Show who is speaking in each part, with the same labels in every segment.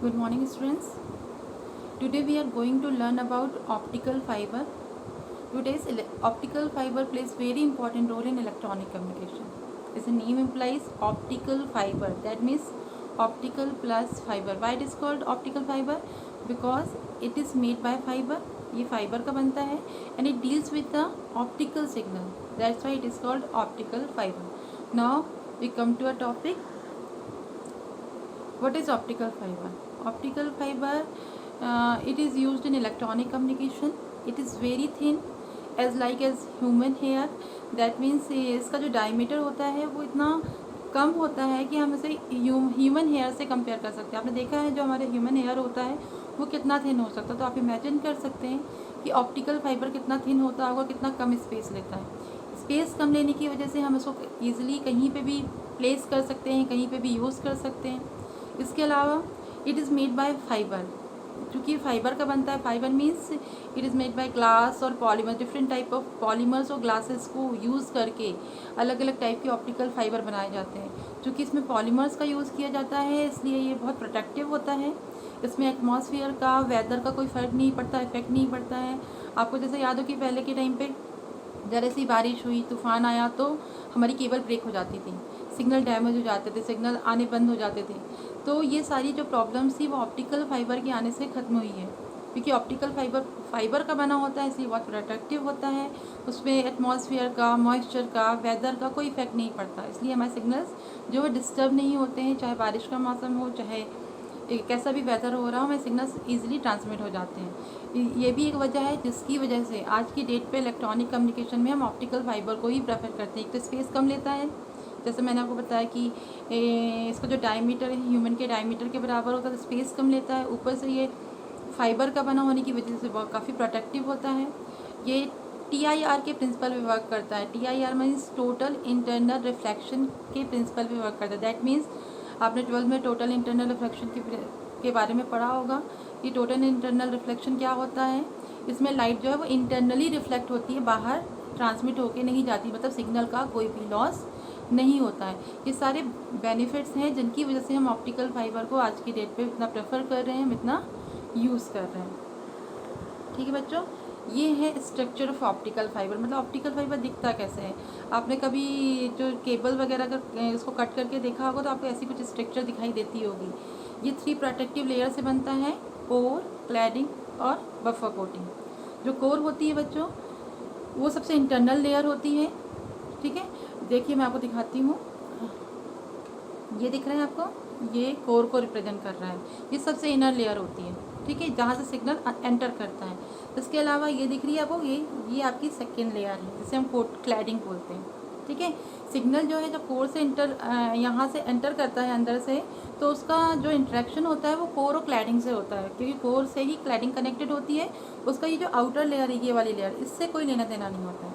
Speaker 1: Good morning, students. Today we are going to learn about optical fiber. Today's optical fiber plays very important role in electronic communication. As the name implies, optical fiber. That means optical plus fiber. Why it is called optical fiber? Because it is made by fiber. ये fibre का बनता है and it deals with the optical signal. That's why it is called optical fiber. Now we come to a topic. What is optical fiber? Optical fiber, it is used in electronic communication. It is very thin as human hair. That means इसका जो diameter होता है वो इतना कम होता है कि हम इसे ह्यूमन हेयर से कंपेयर कर सकते हैं. आपने देखा है जो हमारे ह्यूमन हेयर होता है वो कितना थिन हो सकता है. तो आप इमेजिन कर सकते हैं कि ऑप्टिकल फाइबर कितना थिन होता होगा, कितना कम स्पेस लेता है. स्पेस कम लेने की वजह से हम इसको ईजिली कहीं पे भी प्लेस कर सकते हैं, कहीं पे भी यूज़ कर सकते हैं. इसके अलावा it is made by fibre. क्योंकि फाइबर का बनता है, fibre means it is made by glass और polymer. Different type of polymers और ग्लासेस को यूज़ करके अलग अलग टाइप के ऑप्टिकल फाइबर बनाए जाते हैं. क्योंकि इसमें पॉलीमर्स का यूज़ किया जाता है इसलिए ये बहुत प्रोटेक्टिव होता है. इसमें एटमॉस्फेयर का, वेदर का कोई फ़र्क नहीं पड़ता, इफेक्ट नहीं पड़ता है. आपको जैसे याद हो कि पहले के टाइम पे ज़रा सी बारिश हुई, तूफ़ान आया तो हमारी केबल ब्रेक हो जाती थी, सिग्नल डैमेज हो जाते थे, सिग्नल आने बंद हो जाते थे. तो ये सारी जो प्रॉब्लम्स थी वो ऑप्टिकल फाइबर के आने से ख़त्म हुई है. क्योंकि ऑप्टिकल फाइबर का बना होता है इसलिए बहुत प्रोटेक्टिव होता है. उसमें एटमॉस्फेयर का, मॉइस्चर का, वेदर का कोई इफेक्ट नहीं पड़ता. इसलिए हमारे सिग्नल्स जो है डिस्टर्ब नहीं होते हैं. चाहे बारिश का मौसम हो, चाहे कैसा भी वेदर हो रहा हो, हमारे सिग्नल्स ईजिली ट्रांसमिट हो जाते हैं. ये भी एक वजह है जिसकी वजह से आज की डेट पे इलेक्ट्रॉनिक कम्युनिकेशन में हम ऑप्टिकल फाइबर को ही प्रेफर करते हैं. एक तो स्पेस कम लेता है, जैसे मैंने आपको बताया कि इसका जो डायमीटर है ह्यूमन के डायमीटर के बराबर होता है, तो स्पेस कम लेता है. ऊपर से ये फाइबर का बना होने की वजह से बहुत काफ़ी प्रोटेक्टिव होता है. ये TIR के प्रिंसिपल पे वर्क करता है. TIR means total internal reflection के प्रिंसिपल पे वर्क करता है. दैट मीन्स आपने 12th में टोटल इंटरनल रिफ्लेक्शन के बारे में पढ़ा होगा कि टोटल इंटरनल रिफ्लेक्शन क्या होता है. इसमें लाइट जो है वो इंटरनली रिफ्लेक्ट होती है, बाहर ट्रांसमिट होके नहीं जाती. मतलब सिग्नल का कोई भी लॉस नहीं होता है. ये सारे बेनिफिट्स हैं जिनकी वजह से हम ऑप्टिकल फाइबर को आज की डेट पे इतना प्रेफर कर रहे हैं, हम इतना यूज़ कर रहे हैं. ठीक है बच्चों, ये है स्ट्रक्चर ऑफ ऑप्टिकल फाइबर. मतलब ऑप्टिकल फाइबर दिखता कैसे है. आपने कभी जो केबल वगैरह का इसको कट करके देखा होगा तो आपको ऐसी कुछ स्ट्रक्चर दिखाई देती होगी. ये 3 प्रोटेक्टिव लेयर से बनता है, कोर, क्लैडिंग और बफर कोटिंग. जो कोर होती है बच्चों वो सबसे इंटरनल लेयर होती है. ठीक है, देखिए मैं आपको दिखाती हूँ. ये दिख रहा है आपको, ये कोर को रिप्रेजेंट कर रहा है. ये सबसे इनर लेयर होती है. ठीक है, जहाँ से सिग्नल एंटर करता है. इसके अलावा ये दिख रही है आपको, ये आपकी सेकेंड लेयर है जिसे हम क्लैडिंग बोलते हैं. ठीक है, सिग्नल जो है जब कोर से यहाँ से एंटर करता है अंदर से, तो उसका जो इंटरेक्शन होता है वो कोर और क्लैडिंग से होता है. क्योंकि कोर से ही क्लैडिंग कनेक्टेड होती है. उसका ये जो आउटर लेयर है, ये वाली लेयर, इससे कोई लेना देना नहीं होता है.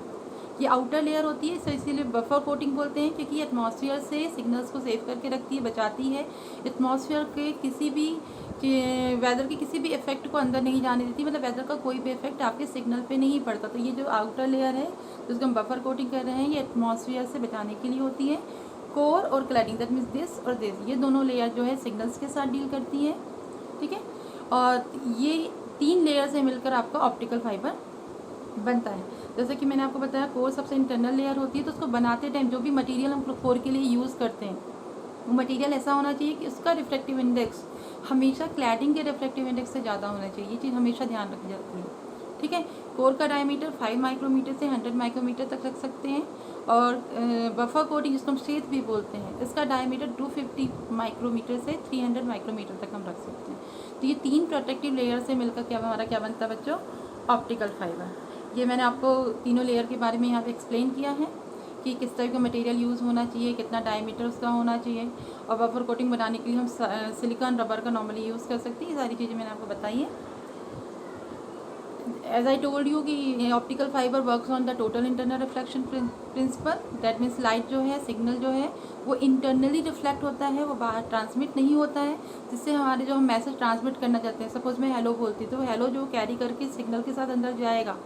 Speaker 1: ये आउटर लेयर होती है, तो इसीलिए बफर कोटिंग बोलते हैं. क्योंकि एटमॉस्फेयर से सिग्नल्स को सेव करके रखती है, बचाती है. एटमॉस्फेयर के किसी भी वेदर के किसी भी इफेक्ट को अंदर नहीं जाने देती. मतलब वेदर का कोई भी इफेक्ट आपके सिग्नल पे नहीं पड़ता. तो ये जो आउटर लेयर है जिसको हम बफर कोटिंग कर रहे हैं, ये एटमॉस्फेयर से बचाने के लिए होती है. कोर और क्लैडिंग, दैट मीन्स दिस और दिस, ये दोनों लेयर जो है सिग्नल्स के साथ डील करती है. ठीक है, और ये 3 लेयर से मिलकर आपका ऑप्टिकल फाइबर बनता है. जैसे कि मैंने आपको बताया कोर सबसे इंटरनल लेयर होती है. तो उसको बनाते टाइम जो भी मटेरियल हम कोर के लिए यूज़ करते हैं वो मटेरियल ऐसा होना चाहिए कि उसका रिफ्लेक्टिव इंडेक्स हमेशा क्लैडिंग के रिफ्लेक्टिव इंडेक्स से ज़्यादा होना चाहिए. ये चीज़ हमेशा ध्यान रखी जाती है. ठीक है, कोर का डायमीटर 5 माइक्रोमीटर से 100 माइक्रोमीटर तक रख सकते हैं. और बफर कोटिंग जिसको हम शेथ भी बोलते हैं, इसका डायमीटर 250 माइक्रोमीटर से 300 माइक्रोमीटर तक हम रख सकते हैं. तो ये 3 प्रोटेक्टिव लेयर से मिलकर हमारा क्या बनता है बच्चों, ऑप्टिकल फाइबर. ये मैंने आपको तीनों लेयर के बारे में यहाँ पे एक्सप्लेन किया है कि किस तरह का मटेरियल यूज़ होना चाहिए, कितना डायमीटर उसका होना चाहिए. और बफर कोटिंग बनाने के लिए हम सिलिकॉन रबर का नॉर्मली यूज़ कर सकते हैं. ये सारी चीज़ें मैंने आपको बताई है. एज आई टोल्ड यू कि optical fibre works on the total internal reflection principle. That means light जो है, सिग्नल जो है वो इंटरनली रिफ्लेक्ट होता है, वो बाहर ट्रांसमिट नहीं होता है. जिससे हमारे जो हम मैसेज ट्रांसमिट करना चाहते हैं, सपोज मैं हेलो बोलती तो हेलो जो कैरी करके सिग्नल के साथ अंदर जाएगा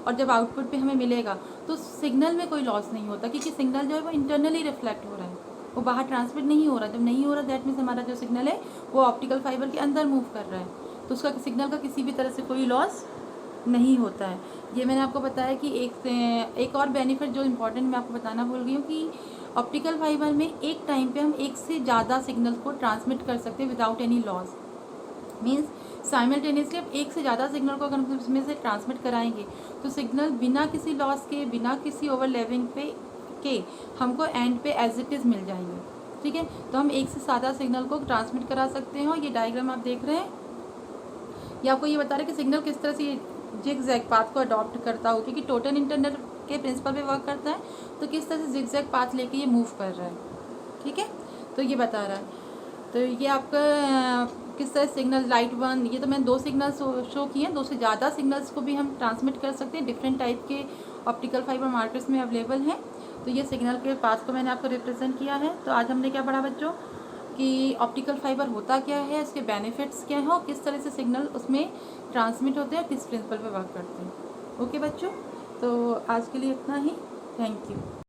Speaker 1: और जब आउटपुट पे हमें मिलेगा तो सिग्नल में कोई लॉस नहीं होता. क्योंकि सिग्नल जो है वो इंटरनली रिफ्लेक्ट हो रहा है. वो बाहर ट्रांसमिट नहीं हो रहा। जब नहीं हो रहा दैट मीन्स हमारा जो सिग्नल है वो ऑप्टिकल फाइबर के अंदर मूव कर रहा है, तो उसका सिग्नल का किसी भी तरह से कोई लॉस नहीं होता है। ये मैंने आपको बताया कि एक और बेनिफिट जो इम्पोर्टेंट मैं आपको बताना भूल गई हूँ कि ऑप्टिकल फाइबर में एक टाइम पे हम एक से ज़्यादा सिग्नल को ट्रांसमिट कर सकते हैं without any loss. Means simultaneously अब एक से ज़्यादा सिग्नल को अगर हम उसमें से ट्रांसमिट कराएंगे तो सिग्नल बिना किसी लॉस के, बिना किसी ओवरलैपिंग के हमको एंड पे एज इट इज़ मिल जाएंगे। ठीक है, तो हम एक से ज़्यादा सिग्नल को ट्रांसमिट करा सकते हैं। और ये डायग्राम आप देख रहे हैं, ये आपको ये बता रहे हैं कि सिग्नल किस तरह से जिगजैग पाथ को अडॉप्ट करता हो, क्योंकि टोटल इंटरनेट के प्रिंसिपल पे वर्क करता है, तो किस तरह से जिगजैग पाथ लेके ये मूव कर रहा है। ठीक है, तो ये बता रहा है। तो ये आपका किस तरह सिग्नल लाइट वन, ये तो मैंने 2 सिग्नल्स शो किए हैं, 2 से ज़्यादा सिग्नल्स को भी हम ट्रांसमिट कर सकते हैं। डिफरेंट टाइप के ऑप्टिकल फाइबर मार्केट्स में अवेलेबल हैं। तो ये सिग्नल के पाथ को मैंने आपको रिप्रेजेंट किया है। तो आज हमने क्या पढ़ा बच्चों कि ऑप्टिकल फाइबर होता क्या है, इसके बेनिफिट्स क्या हैं और किस तरह से सिग्नल उसमें ट्रांसमिट होते हैं और किस प्रिंसिपल पे वर्क करते हैं। ओके बच्चों, तो आज के लिए इतना ही। Thank you.